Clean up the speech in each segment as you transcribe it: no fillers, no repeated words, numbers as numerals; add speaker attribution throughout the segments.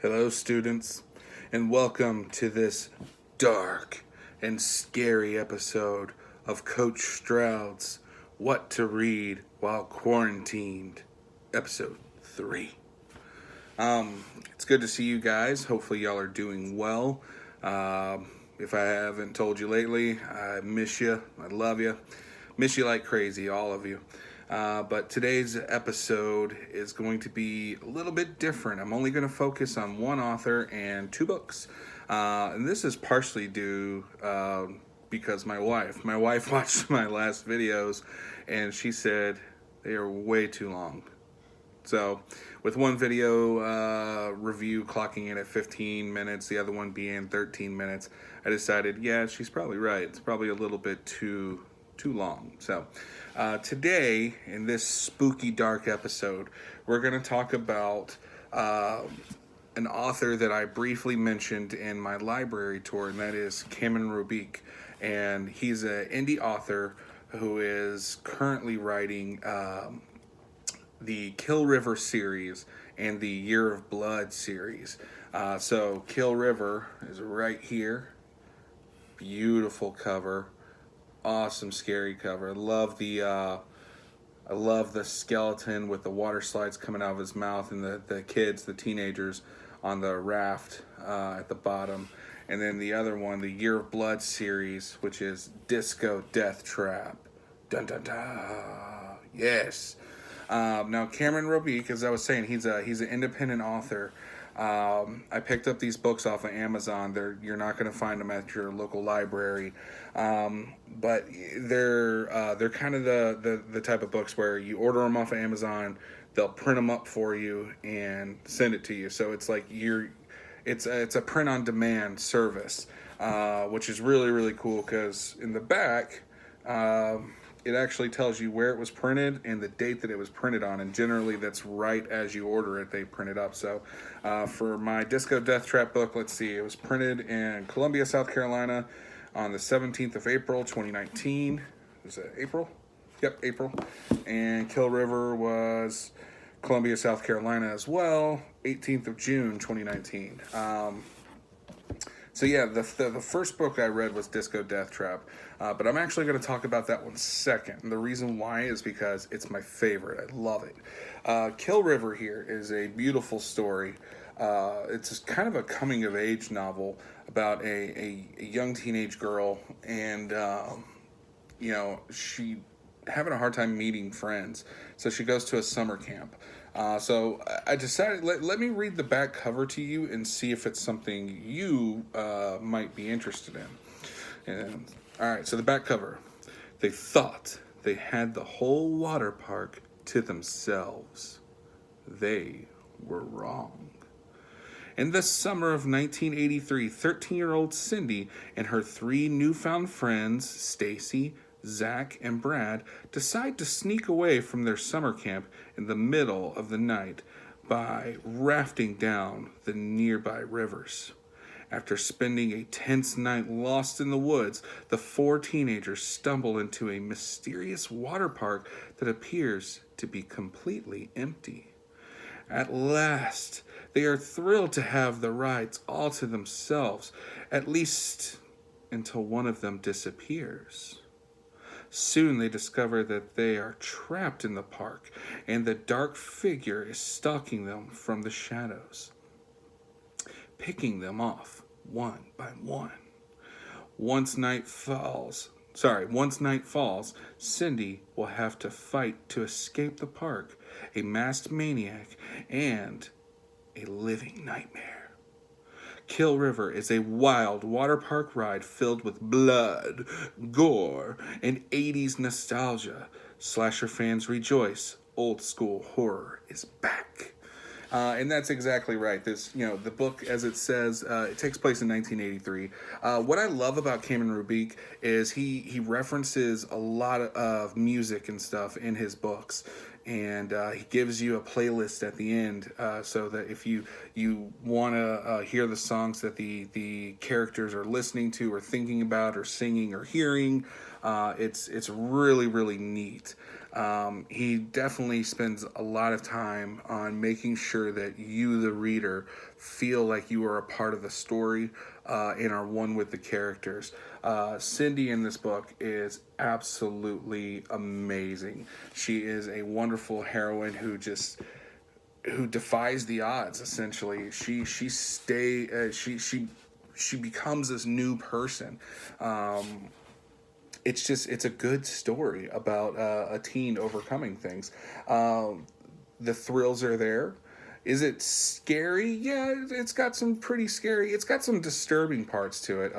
Speaker 1: Hello, students, and welcome to this dark and scary episode of Coach Stroud's What to Read While Quarantined, episode 3. It's good to see you guys. Hopefully, y'all are doing well. If I haven't told you lately, I miss you. I love you. Miss you like crazy, all of you. But today's episode is going to be a little bit different. I'm only going to focus on one author and 2 books. And this is partially due because my wife watched my last videos and she said they are way too long. So, with one video review clocking in at 15 minutes, the other one being 13 minutes, I decided, yeah, she's probably right. It's probably a little bit too long. So, today, in this spooky, dark episode, we're going to talk about an author that I briefly mentioned in my library tour, and that is Cameron Roubique. And he's an indie author who is currently writing the Kill River series and the Year of Blood series. So Kill River is right here. Beautiful cover. Awesome scary cover. I love the skeleton with the water slides coming out of his mouth and the kids, the teenagers on the raft at the bottom. And then the other one, the Year of Blood series, which is Disco Deathtrap. Dun dun dun. Yes. Now, Cameron Roubique, as I was saying, he's an independent author. I picked up these books off of Amazon. You're not going to find them at your local library, but they're kind of the type of books where you order them off of Amazon, they'll print them up for you and send it to you. So it's like it's a print on demand service, which is really really cool because in the back. It actually tells you where it was printed and the date that it was printed on, and generally that's right as you order it, they print it up. So for my Disco Deathtrap book, let's see, it was printed in Columbia, South Carolina on the 17th of April, 2019. Was it April? Yep, April. And Kill River was Columbia, South Carolina as well, 18th of June, 2019. So yeah, the first book I read was Disco Deathtrap, but I'm actually going to talk about that one second. And the reason why is because it's my favorite. I love it. Kill River here is a beautiful story. It's kind of a coming of age novel about a young teenage girl, and she having a hard time meeting friends, so she goes to a summer camp. So I decided, let me read the back cover to you and see if it's something you might be interested in. And all right, so the back cover. They thought they had the whole water park to themselves. They were wrong. In the summer of 1983, 13-year-old Cindy and her 3 newfound friends, Stacy, Zach, and Brad, decide to sneak away from their summer camp in the middle of the night by rafting down the nearby rivers. After spending a tense night lost in the woods, the 4 teenagers stumble into a mysterious water park that appears to be completely empty. At last, they are thrilled to have the rides all to themselves, at least until one of them disappears. Soon they discover that they are trapped in the park, and the dark figure is stalking them from the shadows, picking them off one by one. Once night falls, Cindy will have to fight to escape the park, a masked maniac, and a living nightmare. Kill River is a wild water park ride filled with blood, gore, and 80s nostalgia. Slasher fans rejoice. Old school horror is back. And that's exactly right. The book, as it says, it takes place in 1983. What I love about Cameron Roubique is he references a lot of music and stuff in his books. And he gives you a playlist at the end so that if you want to hear the songs that the characters are listening to or thinking about or singing or hearing, it's really, really neat. He definitely spends a lot of time on making sure that you, the reader, feel like you are a part of the story and are one with the characters. Cindy in this book is absolutely amazing. She is a wonderful heroine who defies the odds. Essentially, she becomes this new person. It's a good story about a teen overcoming things. The thrills are there. Is it scary? Yeah, it's got some pretty scary. It's got some disturbing parts to it.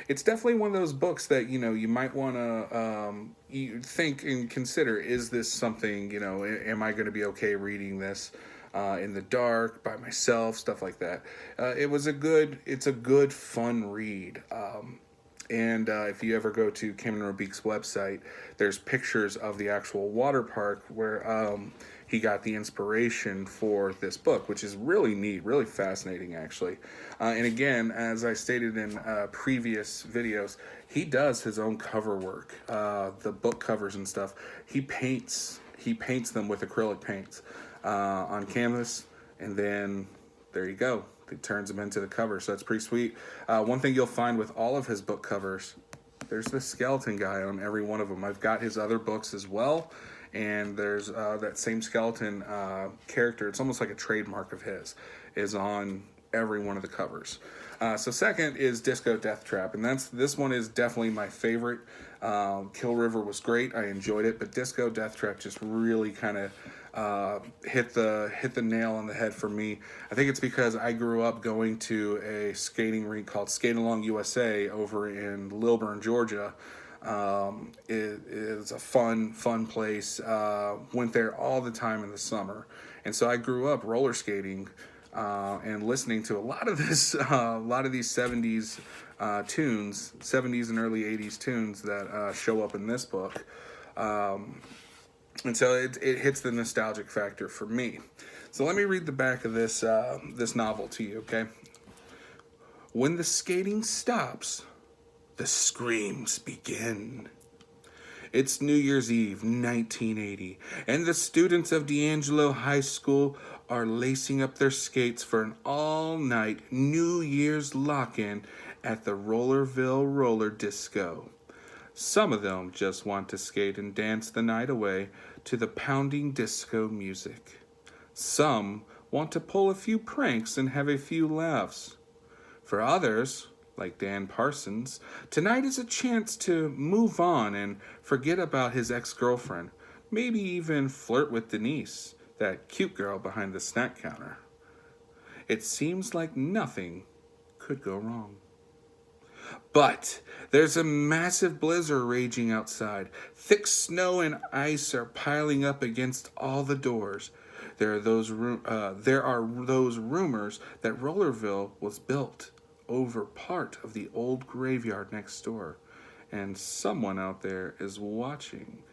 Speaker 1: It's definitely one of those books that you might want to you think and consider. Is this something? Am I going to be okay reading this in the dark by myself? Stuff like that. It's a good fun read. And if you ever go to Cameron Roubique's website, there's pictures of the actual water park where he got the inspiration for this book, which is really neat, really fascinating, actually. And again, as I stated in previous videos, he does his own cover work, the book covers and stuff. He paints them with acrylic paints on canvas, and then there you go. It turns them into the cover, so that's pretty sweet. One thing you'll find with all of his book covers, there's this skeleton guy on every one of them. I've got his other books as well, and there's that same skeleton character. It's almost like a trademark of his, is on every one of the covers. So second is Disco Deathtrap, and this one is definitely my favorite. Kill River was great, I enjoyed it, but Disco Deathtrap just really kind of hit the nail on the head for me. I think it's because I grew up going to a skating rink called Skate Along USA over in Lilburn, Georgia. It is a fun place. Went there all the time in the summer, and so I grew up roller skating and listening to a lot of these 70s tunes, 70s and early 80s tunes that show up in this book. And so it hits the nostalgic factor for me. So let me read the back of this novel to you, okay? When the skating stops, the screams begin. It's New Year's Eve, 1980, and the students of D'Angelo High School are lacing up their skates for an all-night New Year's lock-in at the Rollerville Roller Disco. Some of them just want to skate and dance the night away to the pounding disco music. Some want to pull a few pranks and have a few laughs. For others, like Dan Parsons, tonight is a chance to move on and forget about his ex-girlfriend, maybe even flirt with Denise, that cute girl behind the snack counter. It seems like nothing could go wrong. But there's a massive blizzard raging outside. Thick snow and ice are piling up against all the doors. There are those rumors that Rollerville was built over part of the old graveyard next door, and someone out there is watching.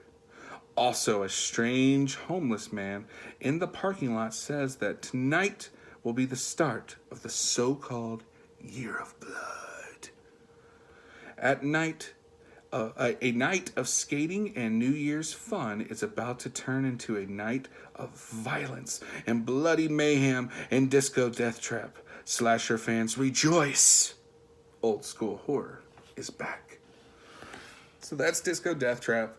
Speaker 1: Also, a strange homeless man in the parking lot says that tonight will be the start of the so-called Year of Blood. At night, a night of skating and New Year's fun is about to turn into a night of violence and bloody mayhem and disco deathtrap. Slasher fans rejoice! Old school horror is back. So that's Disco Deathtrap.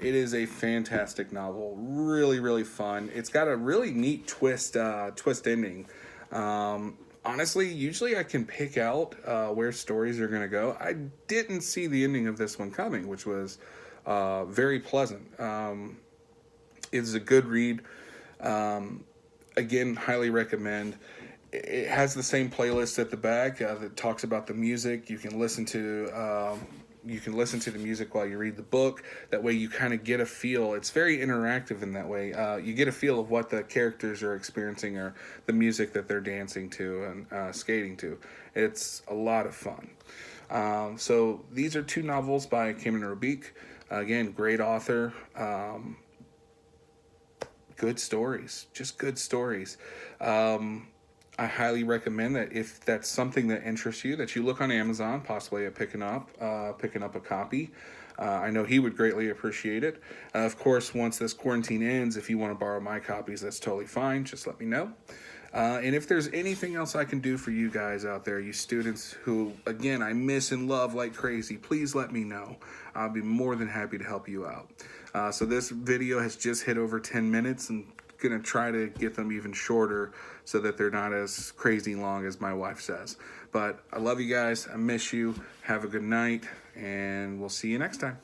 Speaker 1: It is a fantastic novel, really, really fun. It's got a really neat twist ending. Honestly, usually I can pick out where stories are going to go. I didn't see the ending of this one coming, which was very pleasant. It's a good read. Again, highly recommend. It has the same playlist at the back that talks about the music. You can listen to the music while you read the book. That way you kind of get a feel. It's very interactive in that way. You get a feel of what the characters are experiencing or the music that they're dancing to and skating to. It's a lot of fun. So these are two novels by Cameron Roubique. Again, great author. Good stories. Just good stories. I highly recommend that if that's something that interests you, that you look on Amazon, possibly at picking up a copy. I know he would greatly appreciate it. Of course, once this quarantine ends, if you want to borrow my copies, that's totally fine. Just let me know. And if there's anything else I can do for you guys out there, you students who, again, I miss and love like crazy, please let me know. I'll be more than happy to help you out. So this video has just hit over 10 minutes and going to try to get them even shorter so that they're not as crazy long as my wife says. But I love you guys. I miss you. Have a good night, and we'll see you next time.